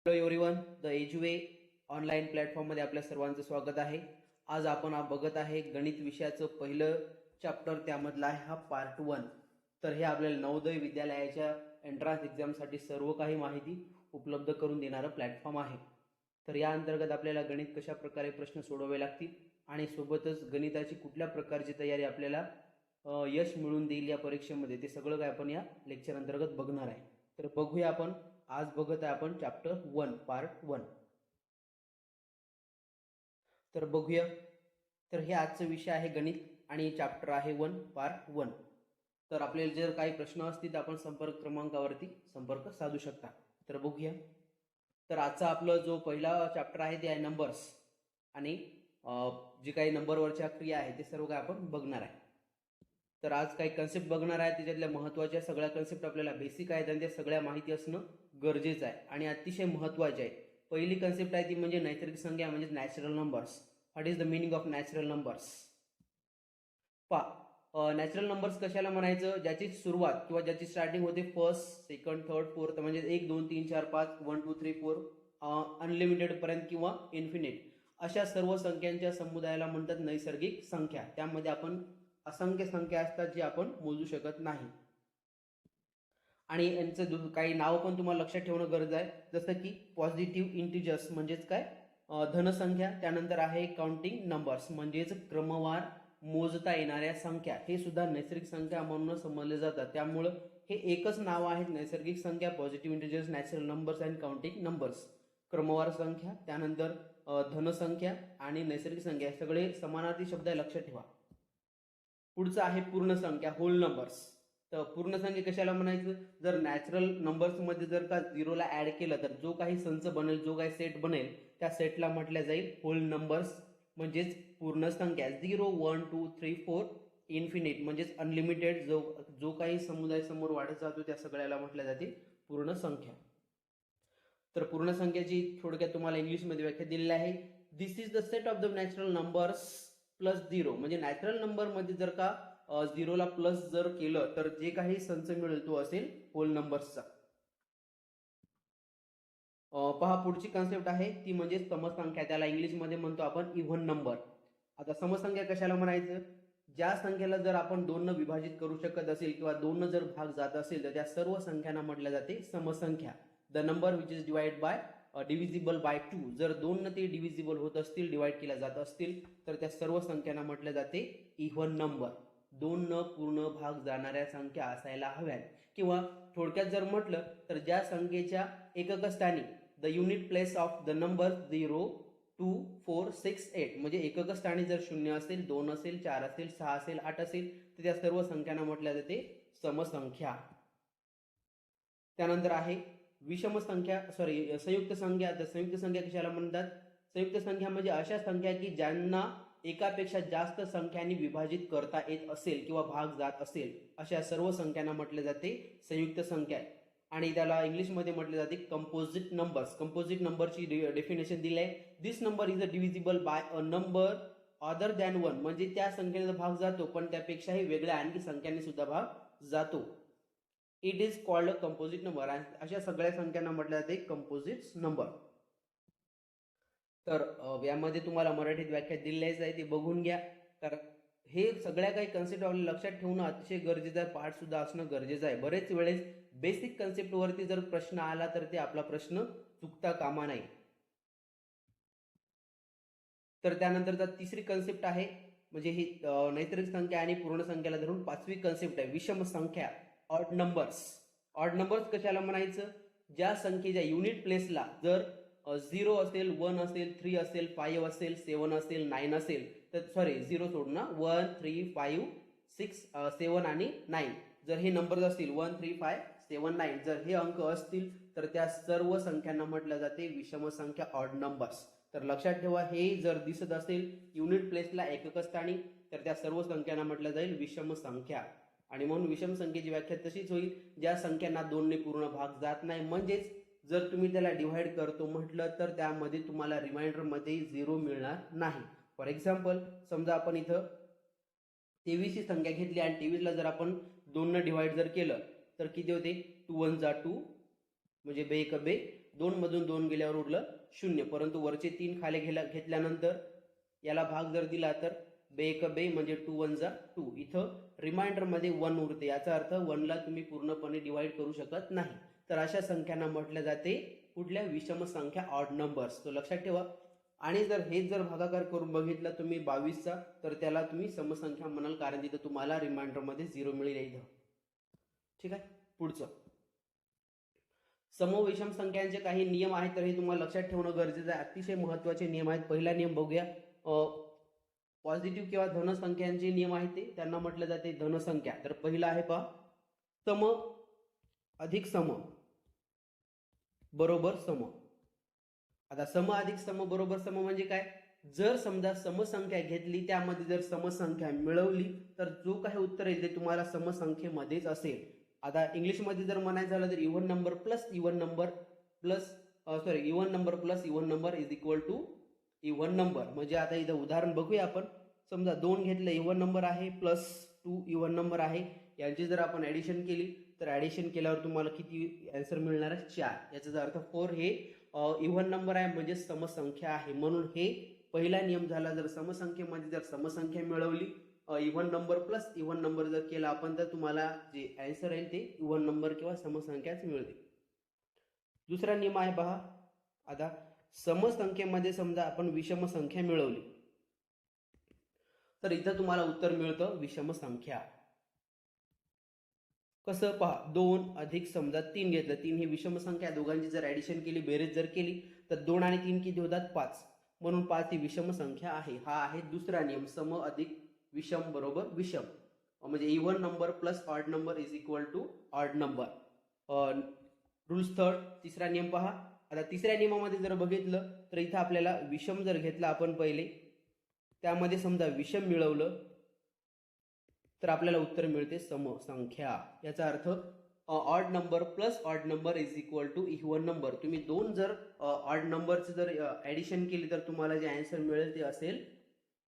Hello everyone, the एज्युवे online प्लॅटफॉर्ममध्ये आपल्या सर्वांचं स्वागत आहे. आज आपण बघत आहे गणित विषयाचं पहिलं चॅप्टर, त्यामधला आहे हा पार्ट 1. तर हे आपल्याला नवोदय विद्यालयाच्या एंट्रन्स एक्झामसाठी सर्व काही माहिती उपलब्ध करून देणारं प्लॅटफॉर्म आहे. तर या अंतर्गत आपल्याला गणित कशा प्रकारे प्रश्न सोडवावे लागतील आणि सोबतच गणिताची कुठल्या प्रकारची तयारी आपल्याला यश मिळवून देईल या परीक्षेमध्ये, ते सगळं काय आपण या लेक्चर अंतर्गत बघणार आहे. तर बघूया आपण. आज बघत आहे आपण चॅप्टर 1 पार्ट 1. तर बघूया. तर हे आजचा विषय आहे गणित आणि चॅप्टर आहे 1 पार्ट 1. तर आपल्याला जर काही प्रश्न असतील तर आपण संपर्क क्रमांकावरती संपर्क साधू शकता. तर बघूया. तर आजचा आपला जो पहिला चॅप्टर आहे ते आहे नंबर्स, आणि जे काही नंबरवरच्या क्रिया आहे ते सर्व काय आपण बघणार आहे. तर आज काही कन्सेप्ट बघणार आहे, त्याच्यातल्या महत्त्वाच्या सगळ्या कन्सेप्ट आपल्याला बेसिक आहेत आणि त्या सगळ्या माहिती असणं गरजेचं आहे आणि अतिशय महत्त्वाचे आहे. पहिली कन्सेप्ट आहे ती म्हणजे नैसर्गिक संख्या, म्हणजे natural numbers. What is the meaning of natural numbers? Natural numbers कशाला म्हणायचं? ज्याची सुरुवात किंवा ज्याची स्टार्टिंग होते फर्स्ट, सेकंड, थर्ड, फोर्थ, म्हणजे 1 2 3 4 5 1 2 3 4 अनलिमिटेड पर्यंत किंवा इन्फिनिट, अशा सर्व संख्यांच्या समुदायाला म्हणतात नैसर्गिक संख्या. त्यामध्ये आपण असंख्य संख्या असतात जी आपण मोजू शकत नाही, आणि यांचं काही नाव पण तुम्हाला लक्षात ठेवणं गरज आहे, जसं की पॉझिटिव्ह इंटिजर्स म्हणजेच काय, धनसंख्या. त्यानंतर आहे काउंटिंग नंबर्स म्हणजेच क्रमवार मोजता येणाऱ्या संख्या. हे सुद्धा नैसर्गिक संख्या म्हणून समजले जातात. त्यामुळं हे एकच नाव आहे, नैसर्गिक संख्या, positive integers, natural numbers and counting numbers. क्रमवार संख्या, त्यानंतर धनसंख्या आणि नैसर्गिक संख्या, सगळे समानार्थी शब्द लक्षात ठेवा. पुढचं आहे पूर्ण संख्या, होल नंबर्स. तर पूर्ण संख्या कशाला म्हणायचं? जर नॅचरल नंबर्स मध्ये जर का 0 ला ऍड केलं तर जो काही संच बनेल, जो काही सेट बनेल, त्या सेटला म्हटलं जाईल होल नंबर्स, म्हणजेच पूर्ण संख्या. 0 1 2 3 4 इन्फिनिट म्हणजेच अनलिमिटेड, जो काही समुदाय समोर वाढत जातो त्या सगळ्याला म्हटलं जाते पूर्ण संख्या. तर पूर्ण संख्याची थोडक्यात तुम्हाला इंग्लिशमध्ये व्याख्या दिलेली आहे. This is the set of the natural numbers plus 0. म्हणजे नॅचरल नंबर मध्ये जर का 0 ला प्लस जर केलं तर जे काही संच मिळेल तो असेल होल नंबर्सचा. पहा, पुढची कन्सेप्ट आहे ती म्हणजे समसंख्या. त्याला इंग्लिशमध्ये म्हणतो आपण इव्हन नंबर. आता समसंख्या कशाला म्हणायचं? ज्या संख्येला जर आपण 2 न विभाजित करू शकत असेल किंवा 2 न जर भाग जात असेल तर त्या सर्व संख्यांना म्हटलं जाते समसंख्या. The number which is divide by divisible by 2. जर 2 न ते डिव्हिजिबल होत असतील, डिवाइड केल्या जात असतील, तर त्या सर्व संख्यांना म्हटलं जाते इव्हन नंबर. 2 न पूर्ण भाग जाणाऱ्या संख्या असायला हव्यात. किंवा थोडक्यात जर म्हटलं तर ज्या संख्येच्या एकक स्थानी the unit place of the number 0 2 4 6 8, म्हणजे एकक स्थानी जर 0 असेल, 2 असेल, 4 असेल, 6 असेल, 8 असेल, तर त्या सर्व संख्यांना म्हटल्या जाते समसंख्या. त्यानंतर आहे विषम संख्या, संयुक्त संख्या. तर संयुक्त संख्या कशाला म्हणतात? संयुक्त संख्या म्हणजे अशा संख्या की ज्यांना एकापेक्षा जास्त संख्यांनी विभाजित करता येत असेल किंवा भाग जात असेल, अशा सर्व संख्यांना म्हटले जाते संयुक्त संख्या. आणि त्याला इंग्लिशमध्ये म्हटले जाते कंपोजिट नंबर्स. कंपोजिट नंबरची डेफिनेशन दिली आहे. This number is a divisible by a number other than 1. म्हणजे त्या संख्येचा भाग जातो पण त्यापेक्षाही वेगळ्या आणखी संख्यांनी सुद्धा भाग जातो. It is called a composite number. अशा सगळ्या संख्यांना म्हटलं जाते कंपोजिट नंबर. तर यामध्ये तुम्हाला मराठीत व्याख्या दिलेलीच आहे, ती बघून घ्या. तर हे सगळ्या काही कन्सेप्ट आपल्याला लक्षात ठेवणं अतिशय गरजेचं आहे. पाठ सुद्धा असणं गरजेचं आहे. बरेच वेळेस बेसिक कन्सेप्ट वरती जर प्रश्न आला तर ते आपला प्रश्न चुकता कामा नये. तर त्यानंतरचा तिसरी कन्सेप्ट आहे म्हणजे ही नैसर्गिक संख्या आणि पूर्ण संख्याला धरून पाचवी कन्सेप्ट आहे विषम संख्या, ऑड नंबर्स. ऑड नंबर्स कशाला म्हणायचं? ज्या संख्येच्या युनिट प्लेसला जर 0 असेल, 1 असेल, 3 असेल, 5 असेल, 7 असेल, 9 असेल, तर सॉरी 0 सोडून 1 3 5 6 7 आणि 9, जर हे नंबर्स असतील 1 3 5 7 9, जर हे अंक असतील तर त्या सर्व संख्यांना म्हटलं जाते विषम संख्या, ऑड नंबर्स. तर लक्षात ठेवा, हे जर दिसत असेल युनिट प्लेसला एकक स्थानी तर त्या सर्व संख्यांना म्हटलं जाईल विषम संख्या. आणि म्हणून विषम संख्येची व्याख्या तशीच होईल ज्या संख्यांना 2 ने पूर्ण भाग जात नाही. म्हणजेच जर तुम्ही त्याला डिव्हाइड करतो म्हटलं तर त्यामध्ये तुम्हाला रिमाइंडर मध्ये 0 मिळणार नाही. फॉर एक्झाम्पल, समजा आपण इथं 23 ही संख्या घेतली आणि 23 ला जर आपण 2 ने डिव्हाइड जर केलं तर किती होते? 2 1 जा 2 म्हणजे बे एक बे 2 मधून 2 गेल्यावर उरलं 0, परंतु वरचे 3 खाली घेतल्यानंतर याला भाग जर दिला तर बे एक बे म्हणजे 2 1 जा 2. इथं रिमाइंडर मध्ये 1 उरते, याचा अर्थ 1 ला तुम्ही पूर्णपणे डिवाइड करू शकत नाही. तर अशा संख्यांना म्हटले जाते कुठल्या विषम संख्या, ऑड नंबर्स. तो लक्षात ठेवा. आणि जर हेच जर भागाकार करून बघितलं तुम्ही 22चा, तर त्याला तुम्ही समसंख्या म्हणाल, कारण तिथं तुम्हाला रिमाइंडर मध्ये 0 मिळेल इथं. ठीक आहे. पुढचं सम विषम संख्यांचे काही नियम आहेत, तर हे तुम्हाला लक्षात ठेवणं गरजेचं आहे. अतिशय महत्त्वाचे नियम आहेत. पहिला नियम बघूया. पॉझिटिव्ह किंवा धन संख्यांचे नियम आहेत, ते त्यांना म्हटलं जाते धनसंख्या. तर पहिला आहे पहा, सम अधिक सम बरोबर सम. आता सम अधिक सम बरोबर सम म्हणजे काय? जर समजा समसंख्या घेतली, त्यामध्ये जर समसंख्या मिळवली, तर जो काही उत्तर येईल ते तुम्हाला समसंख्येमध्येच असेल. आता इंग्लिशमध्ये जर म्हणायचं झालं तर even number plus even number plus even number is equal to even number. म्हणजे आता इथं उदाहरण बघूया आपण. समजा 2 घेतलं, इव्हन नंबर आहे, प्लस 2 इव्हन नंबर आहे. यांची जर आपण ऍडिशन केली तर ऍडिशन केल्यावर तुम्हाला किती आन्सर मिळणार आहे? 4. याचा अर्थ 4 हे इव्हन नंबर आहे, म्हणजे समसंख्या आहे. म्हणून हे पहिला नियम झाला. जर समसंख्येमध्ये जर समसंख्या मिळवली, even number plus even number जर केला आपण, तर तुम्हाला जे आन्सर आहे ते इव्हन नंबर किंवा समसंख्याच मिळते. दुसरा नियम आहे पहा. आता समसंख्येमध्ये समजा आपण विषम संख्या मिळवली, तर इथं तुम्हाला उत्तर मिळतं विषम संख्या. कसं पहा, 2 अधिक समजा 3 घेतलं, 3 ही विषम संख्या. दोघांची जर ऍडिशन केली, बेरीज जर केली, तर 2 आणि 3 किती होतात? 5. म्हणून 5 ही विषम संख्या आहे. हा आहे दुसरा नियम, सम अधिक विषम बरोबर विषम. म्हणजे even number plus odd number is equal to odd number. Rules third. तिसरा नियम पहा. आता तिसऱ्या नियमामध्ये जर बघितलं तर इथं आपल्याला विषम जर घेतला आपण पहिले, त्यामध्ये समजा विषम मिळवलं, तर आपल्याला उत्तर मिळते समसंख्या. याचा अर्थ odd number plus odd number is equal to even number. तुम्ही 2 जर ऑड नंबरचं जर ऍडिशन केली, तर तुम्हाला जे आन्सर मिळेल ते असेल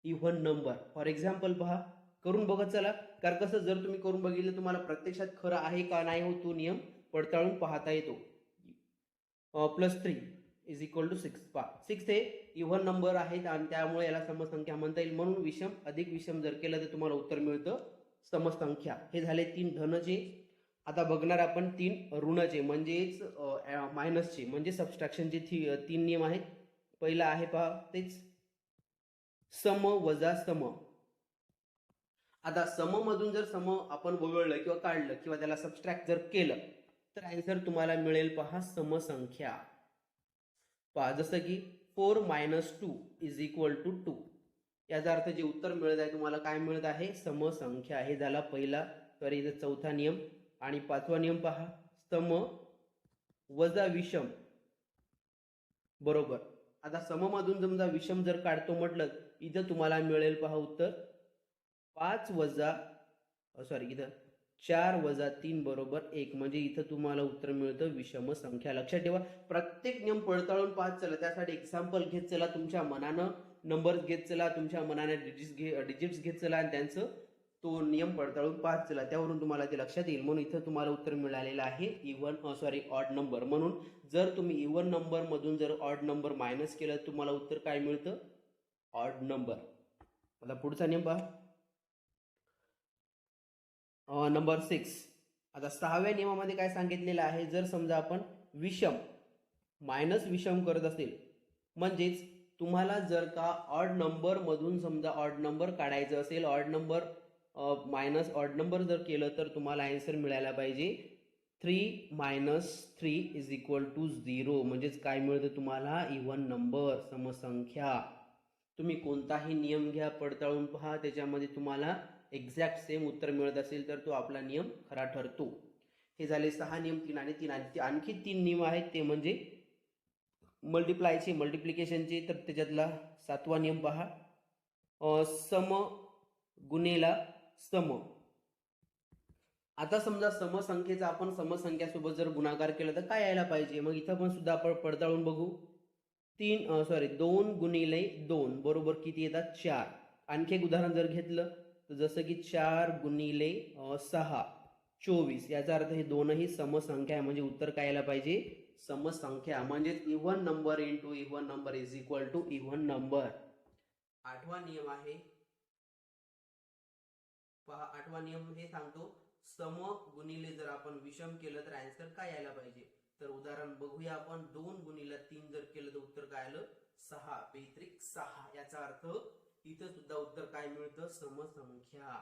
इव्हन नंबर. फॉर एक्झाम्पल पहा, करून बघत चला. कारण कसं, जर तुम्ही करून बघितलं, तुम्हाला प्रत्यक्षात खरं आहे का नाही हो तो नियम पडताळून पाहता येतो. +3 इज इक्वल टू 6. पहा, 6 हे इव्हन नंबर आहेत आणि त्यामुळे याला समसंख्या म्हणता येईल. म्हणून विषम अधिक विषम जर केलं तर तुम्हाला उत्तर मिळतं समसंख्या. हे झाले 3 धनचे. आता बघणार आपण 3 ऋणचे, म्हणजेच मायनसचे, म्हणजे सबस्ट्रॅक्शनचे 3 नियम आहेत. पहिला आहे पहा, तेच सम वजा सम. आता सम मधून जर सम आपण वगळलं किंवा काढलं किंवा त्याला सबस्ट्रॅक्ट जर केलं, तर आन्सर तुम्हाला मिळेल पहा समसंख्या. पहा, जसं की 4 - 2 इज इक्वल टू 2. याचा अर्थ जे उत्तर मिळत आहे तुम्हाला काय मिळत आहे? समसंख्या. हे झाला पहिला, तर इथं चौथा नियम. आणि पाचवा नियम पहा, सम वजा विषम बरोबर. आता सम मधून समजा विषम जर काढतो म्हटलं, इथं तुम्हाला मिळेल पहा उत्तर 4 वजा 3 बरोबर 1. म्हणजे इथं तुम्हाला उत्तर मिळतं विषम संख्या. लक्षात ठेवा, प्रत्येक नियम पडताळून पाहत चला. त्यासाठी एक्झाम्पल घेत चला, तुमच्या मनानं नंबर्स घेत चला, तुमच्या मनाने डिजिट्स घेत चला आणि त्यांचं तो नियम पडताळून पाहत चला. त्यावरून तुम्हाला ते लक्षात येईल. म्हणून इथं तुम्हाला उत्तर मिळालेलं आहे ऑड नंबर. म्हणून जर तुम्ही इव्हन नंबर मधून जर ऑड नंबर मायनस केलं, तुम्हाला उत्तर काय मिळतं? Odd number. आता पुढचा नियम पहा, नंबर 6. आता 6व्या नियमामध्ये काय सांगितलेलं आहे? जर समजा आपण विषम मायनस विषम करत असेल, म्हणजेच तुम्हाला जर का ऑड नंबर मधून समजा ऑड नंबर काढायचं असेल, odd number minus odd number जर केलं, तर तुम्हाला आन्सर मिळायला पाहिजे 3 - 3 इज इक्वल टू 0. म्हणजेच काय मिळतं तुम्हाला? इव्हन नंबर, समसंख्या. तुम्ही कोणताही नियम घ्या, पडताळून पहा, त्याच्यामध्ये तुम्हाला एक्झॅक्ट सेम उत्तर मिळत असेल तर तो आपला नियम खरा ठरतो. हे झाले 6 नियम. 3 आणि 3. आणखी 3 नियम आहेत, ते म्हणजे मल्टिप्लिकेशनचे. तर त्याच्यातला 7वा नियम पहा, सम गुणेला सम. आता समजा समसंख्येचा आपण समसंख्यासोबत जर गुणाकार केला तर काय यायला पाहिजे? मग इथं पण सुद्धा आपण पडताळून बघू. 2 गुणिले 2 बरोबर किती येतात? 4. आणखी एक उदाहरण जर घेतलं, तर जसं की 4 गुणिले 6 24. याचा अर्थ हे दोनही समसंख्या आहे, म्हणजे उत्तर काय यायला पाहिजे? समसंख्या म्हणजे even number into even number is equal to even number. आठवा नियम आहे पहा. आठवा नियम हे सांगतो सम गुणिले जर आपण विषम केलं तर आन्सर काय यायला पाहिजे. तर उदाहरण बघूया आपण. 2 गुणिले 3 जर केलं तर उत्तर काय आलं 6 बेत्रिक 6. याचा अर्थ इथं सुद्धा उत्तर काय मिळतं समसंख्या.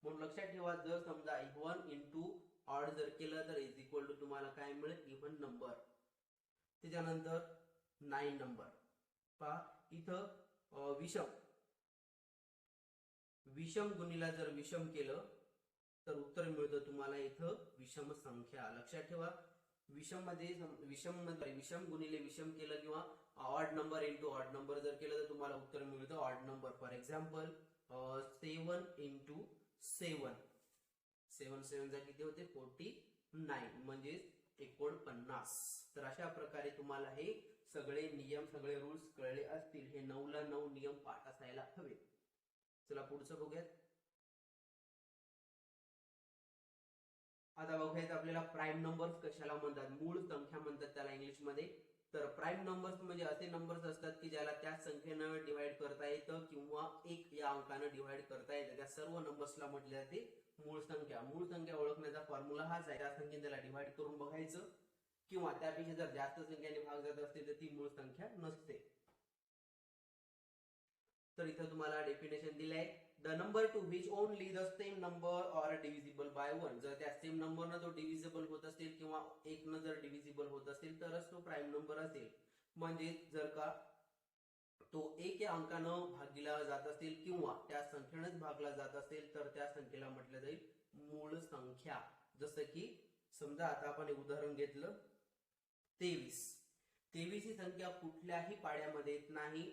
म्हणून लक्षात ठेवा जर समजा इव्हन इंटू ऑड जर केलं तर इज इक्वल टू तुम्हाला काय मिळेल इव्हन नंबर. त्याच्यानंतर 9 नंबर पहा इथं विषम गुणिला जर विषम केलं तर उत्तर मिळतं तुम्हाला इथं विषम संख्या. लक्षात ठेवा विषम गुणिले विषम केलं किंवा odd number into odd number जर केलं तर तुम्हाला उत्तर मिळतं odd number. For example 7 into 7 7 7 किती होते 49 म्हणजे 49. तर अशा प्रकारे तुम्हाला हे सगळे नियम सगळे रूल्स कळले असतील. हे 9 ला 9 नियम पाठ असायला हवे. चला पुढचं बघूयात. आता बघूयात आपल्याला प्राईम नंबर्स कशाला म्हणतात. मूळ संख्या म्हणतात त्याला इंग्लिश मध्ये. तर प्राईम नंबर्स म्हणजे असे नंबर्स असतात की ज्याला त्या संख्येनं डिवाइड करता येतं किंवा 1 या अंकानं डिवाइड करता येतं. त्या सर्व नंबर्सला म्हटले जाते मूळ संख्या. मूळ संख्या ओळखण्याचा फॉर्म्युला हाच आहे. त्या संख्येने त्याला डिवाइड करून बघायचं किंवा त्यापेक्षा जर जास्त संख्येने भाग जात असतील तर ती मूळ संख्या नसते. तर इथं तुम्हाला डेफिनेशन दिलंय. The number two which only the same number or divisible by 1. जर त्या सेम नंबरनं तो डिव्हिजिबल होत असेल किंवा 1 न जर डिव्हिजिबल होत असेल तरच तो प्राईम नंबर असेल. म्हणजे जर का तो 1 या अंकानं भागला जात असेल किंवा त्या संख्येनेच भागला जात असेल तर त्या संख्येला म्हटलं जाईल मूळ संख्या. जसं की समजा आता आपण एक उदाहरण घेतलं 23. 23 ही संख्या कुठल्याही पाड्यामध्ये येत नाही.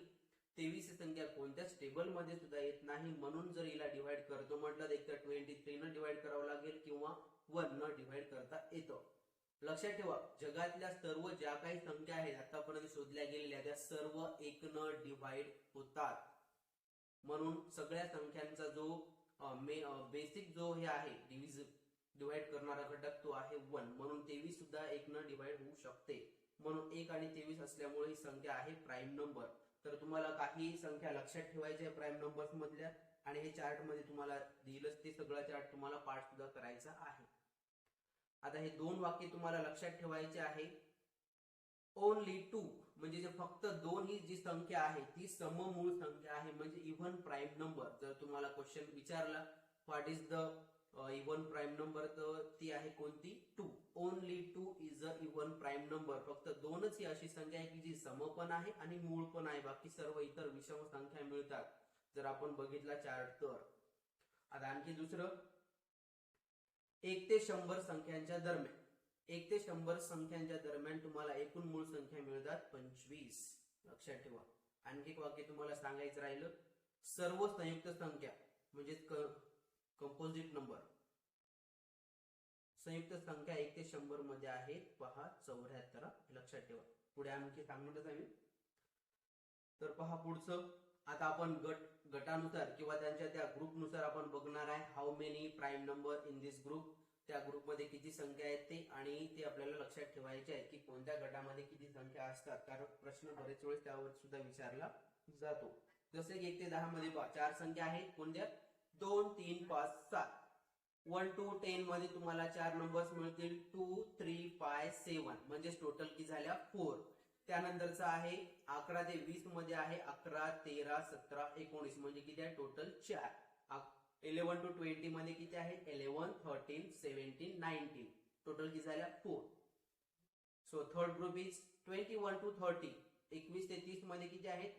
23 ही संख्या कोणत्याच टेबल मध्ये सुद्धा येत नाही. म्हणून जर हिला डिवाइड करतो म्हटलं तर एक तर 23 न डिवाइड करावं लागेल किंवा 1 न डिवाइड करता येतं. लक्षात ठेवा जगातल्या सर्व ज्या काही संख्या आहेत आतापर्यंत शोधल्या गेलेल्या त्या सर्व 1 न डिवाइड होतात. म्हणून सगळ्या संख्यांचा जो बेसिक जो हे आहे डिवाइड करणारा घटक तो आहे 1. म्हणून 23 सुद्धा 1 न डिवाइड होऊ शकते. म्हणून 1 आणि 23 असल्यामुळे ही संख्या आहे प्राईम नंबर. तर तुम्हाला काही संख्या लक्षात ठेवायच्या प्राईम नंबर्स मधल्या आणि हे चार्ट मध्ये तुम्हाला दिलंच ते सगळं चार्ट तुम्हाला पाठ सुद्धा करायचा आहे. आता हे 2 वाक्य तुम्हाला लक्षात ठेवायचे आहे. ओनली 2 म्हणजे फक्त 2 ही जी संख्या आहे ती सममूळ संख्या आहे म्हणजे इव्हन प्राईम नंबर. जर तुम्हाला क्वेश्चन विचारला what is the even prime number तर ती आहे कोणती 2. Only 2 is a even prime number. फक्त 2च ही अशी संख्या आहे की जी सम पण आहे आणि मूळ पण आहे. बाकी सर्व इतर विषम संख्या मिळतात जर आपण बघितला चार्ट तर. आता आणखी दुसरं 1 ते 100 संख्यांच्या दरम्यान 1 ते 100 संख्यांच्या दरम्यान तुम्हाला एकूण मूळ संख्या मिळतात 25. लक्षात ठेवा. आणखी एक वाक्य तुम्हाला सांगायचं राहिलं सर्व संयुक्त संख्या म्हणजे कंपोजिट नंबर संयुक्त संख्या 1 ते 100 मध्ये आहेत पहा 74. लक्षात ठेवा. पुढे आणखी सांगणारच आहे. तर पहा पुढचं. आता आपण गटानुसार किंवा त्यांच्या त्या ग्रुपनुसार आपण बघणार आहे how many prime number in this group. त्या ग्रुपमध्ये किती संख्या आहेत ते आणि ते आपल्याला लक्षात ठेवायचे आहे की कोणत्या गटामध्ये किती संख्या असतात. कारण प्रश्न बरेच वेळेस त्यावर सुद्धा विचारला जातो. जसे की 1 ते 10 मध्ये 4 संख्या आहेत कोणत्या 2 3 5 7. 1 to 10 मध्ये तुम्हाला 4 नंबर्स मिळतील 2 3 5 7 म्हणजे टोटल किती झाल्या 4. त्यानंतरचा आहे 11 ते 20 मध्ये आहे 11 13 17 19 म्हणजे किती आहे टोटल 4. 11 to 20 मध्ये किती आहे 11 13 17 19 टोटल किती झाल्या 4. So third group is 21 to 30. 21 ते 30 मध्ये किती आहेत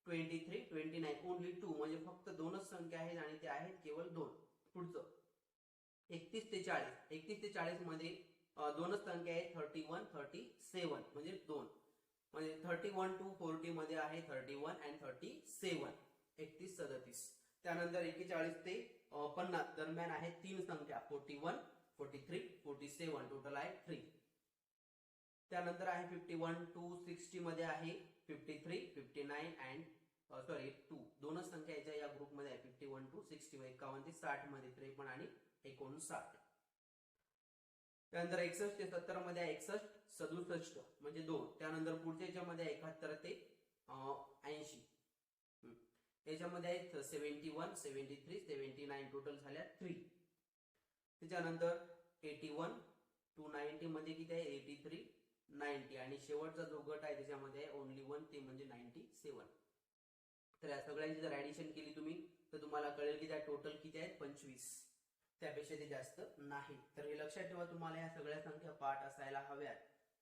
23 29 ओनली 2 म्हणजे फक्त 2च संख्या आहेत आणि ते आहेत केवळ 2. पुढचं 31 ते 40. 31 ते 40 मध्ये 2च संख्या आहेत 31 37 म्हणजे 2 म्हणजे 31 to 40 मध्ये आहे 31 आणि 37 31 37. त्यानंतर 41 ते 50 दरम्यान आहे 3 संख्या 41 43 47 टोटल आहे 3. त्यानंतर आहे 51 to 60 मध्ये आहे 53 59 अँड 2 दोनच संख्या याच्या या ग्रुप मध्ये आहे 51 to 60 51 ते 60 मध्ये 53 आणि 59. त्यानंतर 61 ते 70 मध्ये 61, 67 म्हणजे 2. त्यानंतर पुढच्या याच्यामध्ये 71 ते 80. याच्यामध्ये आहेत 71, 73, 79 टोटल झाल्या 3. त्याच्यानंतर 81 टू 90 मध्ये किती आहे 83, 90 आणि शेवटचा जो गट आहे त्याच्यामध्ये ओनली 1 ते म्हणजे 97. तर या सगळ्यांची जर ऍडिशन केली तुम्ही तर तुम्हाला कळेल की त्या टोटल किती आहेत 25. त्यापेक्षा ते जास्त नाही. तर हे लक्षात ठेवा, तुम्हाला या सगळ्या संख्या पाठ असायला हव्यात.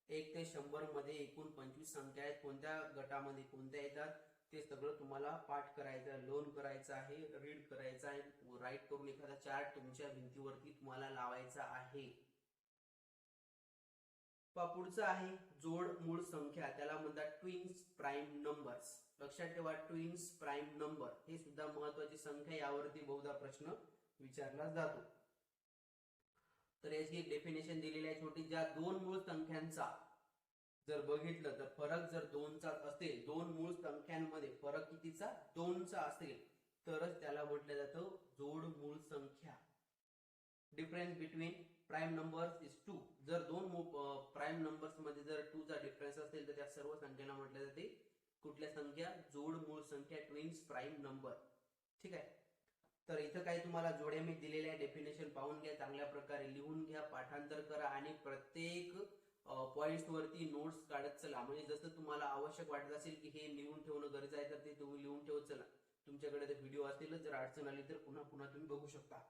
1 ते 100 मध्ये एकूण 25 संख्या आहेत. कोणत्या गटामध्ये कोणत्या येतात ते सगळं तुम्हाला पाठ करायचं आहे, लर्न करायचं आहे, रीड करायचं आहे, राईट करून एखादा चार्ट तुमच्या भिंतीवरती तुम्हाला लावायचा आहे. पुढचं आहे जोड मूळ संख्या, त्याला म्हणतात ट्विन्स प्राईम नंबर्स. लक्षात ठेवा, ट्विन्स प्राईम नंबर हे सुद्धा महत्वाची संख्या, यावरती बहुधा प्रश्न विचारला जातो. तर याची एक डेफिनेशन दिलेली आहे छोटी. ज्या दोन मूळ संख्यांचा जर बघितलं तर फरक जर 2चा असेल, दोन मूळ संख्यांमध्ये फरक कितीचा 2चा असेल तरच त्याला म्हटलं जातं जोड मूळ संख्या. Difference between prime numbers is 2. जर दोन प्राईम नंबर्स मध्ये जर 2चा डिफरन्स असेल तर त्या सर्व संख्यांना म्हटलं जाते कुठल्या संख्या, जोड मूळ संख्या, ट्विन्स प्राईम नंबर. ठीक आहे. तर इथं काही तुम्हाला जोड्या मी दिलेल्या डेफिनेशन पाहून घ्या, चांगल्या प्रकारे लिहून घ्या, पाठांतर करा आणि प्रत्येक पॉइंट्स वरती नोट्स काढत चला. म्हणजे जसं तुम्हाला आवश्यक वाटत असेल की हे लिहून ठेवणं गरजेचं आहे तर ते तुम्ही लिहून ठेवत चला. तुमच्याकडे ते व्हिडिओ असेलच, जर अडचण आली तर पुन्हा पुन्हा तुम्ही बघू शकता.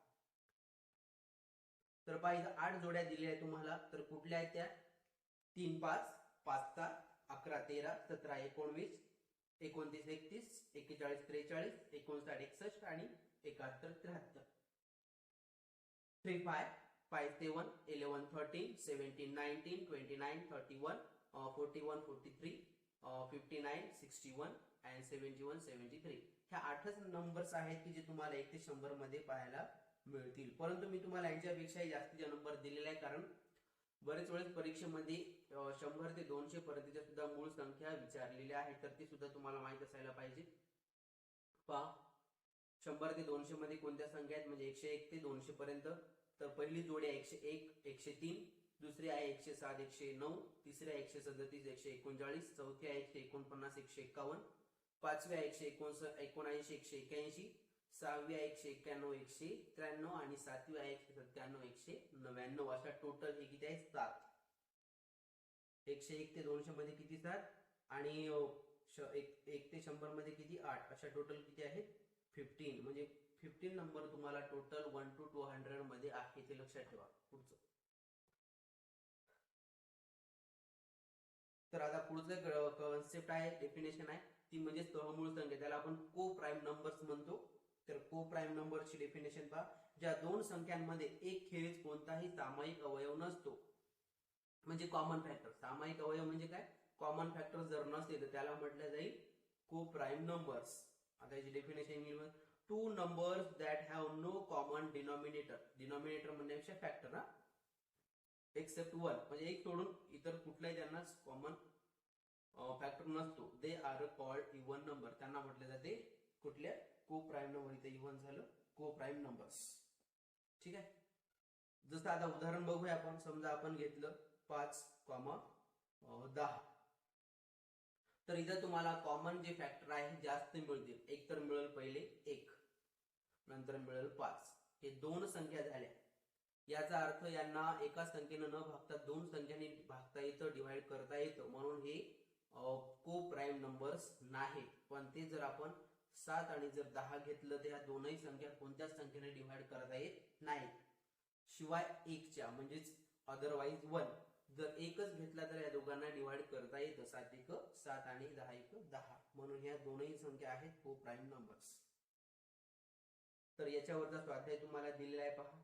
तर पहा इथं 8 जोड्या दिल्या आहेत तुम्हाला. तर कुठल्या आहेत त्या 3 5, 5 7, 11 13, 17 19, 29 31, 41 43, 59 61 आणि 71 73. 3 5, 5 7, 11 13, 17 19, 29 31, 41 43, 59 61 and 71 73. ह्या 8च नंबर्स आहेत की जे तुम्हाला 1 ते 100 मध्ये पाहायला मिळतील. परंतु मी तुम्हाला यांच्यापेक्षाही जास्तीचे नंबर दिलेले आहे, कारण बरेच वेळेस परीक्षेमध्ये 100 ते 200 पर्यंतच्या सुद्धा मूळ संख्या विचारलेल्या आहेत, तर ते सुद्धा तुम्हाला माहित असायला पाहिजे. पहा 100 ते 200 मध्ये कोणत्या संख्या आहेत, म्हणजे 101 ते 200 पर्यंत. तर पहिली जोडी आहे 101, 103, दुसरी आहे 107, 109, तिसरी आहे 137, 139, चौथी आहे 149, 151, पाचवी आहे 179, 181, सहावी आहे 191, 193 आणि सातवी आहे 197, 199. अशा टोटल हे किती आहे 7. 101 ते 200 मध्ये किती 7 आणि 1 ते 100 मध्ये किती 8. अशा टोटल किती आहेत 15. म्हणजे 15 नंबर तुम्हाला टोटल 1 to 200 मध्ये आहे, ते लक्षात ठेवा. पुढचं तर आता पुढचं कॉन्सेप्ट आहे, डेफिनेशन आहे, ती म्हणजे सहमूळ संख्या, त्याला आपण को प्राईम नंबर्स म्हणतो. तर को प्राईम नंबरची डेफिनेशन पहा. ज्या दोन संख्यांमध्ये एक खेरीज कोणताही सामायिक अवयव नसतो, म्हणजे कॉमन फॅक्टर. सामायिक अवयव म्हणजे काय, कॉमन फॅक्टर जर नसेल तर त्याला म्हटलं जाईल को प्राईम नंबर्स. आता याची डेफिनेशन येईल, two numbers that have no common denominator. Denominator म्हणण्यापेक्षा फॅक्टर हा, एक्सेप्ट 1 म्हणजे एक सोडून इतर कुठलाही त्यांना कॉमन फॅक्टर नसतो. They are called even number. त्यांना म्हटले जाते कुठल्या, को प्राईम नंबर. इथे इव्हन झालं को प्राईम नंबर्स. ठीक आहे. जसं आता उदाहरण बघूया आपण. समजा आपण घेतलं 5, 10. तर इथं तुम्हाला कॉमन जे फॅक्टर आहे जास्त मिळतील. एक तर मिळेल पहिले 1, नंतर मिळेल 5. हे दोन संख्या झाल्या. याचा अर्थ यांना एका संख्येनं न भागता दोन संख्यांनी भागता येतं, डिवाइड करता येतं, म्हणून हे को प्राईम नंबर्स नाहीत. पण ते जर आपण 7 आणि जर 10 घेतलं तर या दोनही संख्या कोणत्याच संख्येने डिवाइड करता येत नाहीत, शिवाय 1च्या, म्हणजेच अदरवाईज 1. जर एकच घेतला तर या दोघांना डिवाइड करता येतं. 7 1 7 आणि 10 1 10. म्हणून ह्या दोनही संख्या आहेत को प्राईम नंबर्स. तर याच्यावरचा स्वाध्याय तुम्हाला दिलेला आहे पहा.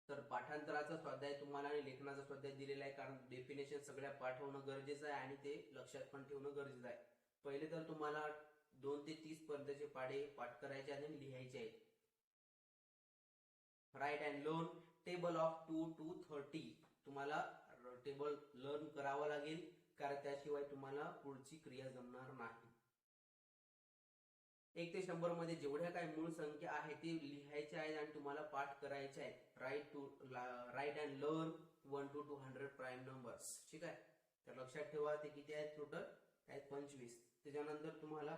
तर पाठांतराचा स्वाध्याय तुम्हाला आणि लेखनाचा स्वाध्याय दिलेला आहे, कारण डेफिनेशन सगळ्या पाठवणं गरजेचं आहे आणि ते लक्षात पण ठेवणं गरजेचं आहे. पहिले तर तुम्हाला 2 ते 30 पर्यंतचे पाढे पाठ करायचे आणि लिहायचे आहेत. Write and learn table of 2 to 30. तुम्हाला टेबल लर्न करावं लागेल, कारण त्याशिवाय तुम्हाला पुढची क्रिया जमणार नाही. 1 ते 100 मध्ये जेवढ्या काही मूळ संख्या आहे ते लिहायच्या आहेत आणि तुम्हाला पाठ करायच्या आहेत. Write and learn 1 to 200 prime numbers. ठीक आहे, तर लक्षात ठेवा ते किती आहेत टोटल आहेत 25. त्याच्यानंतर तुम्हाला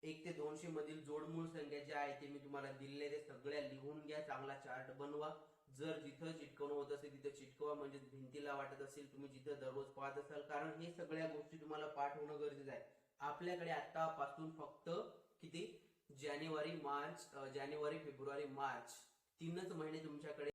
1 ते 200 मधील जोडमूळ संख्या ज्या आहेत ते मी तुम्हाला दिलेले ते सगळ्या लिहून घ्या. चांगला चार्ट बनवा. जर जिथं चिटकवणं होत असेल तिथं चिटकवा, म्हणजे भिंतीला वाटत असेल तुम्ही जिथं दररोज पाहत असाल, कारण हे सगळ्या गोष्टी तुम्हाला पाठ होणं गरजेचं आहे. आपल्याकडे आतापासून फक्त किती जानेवारी फेब्रुवारी मार्च 3च महिने तुमच्याकडे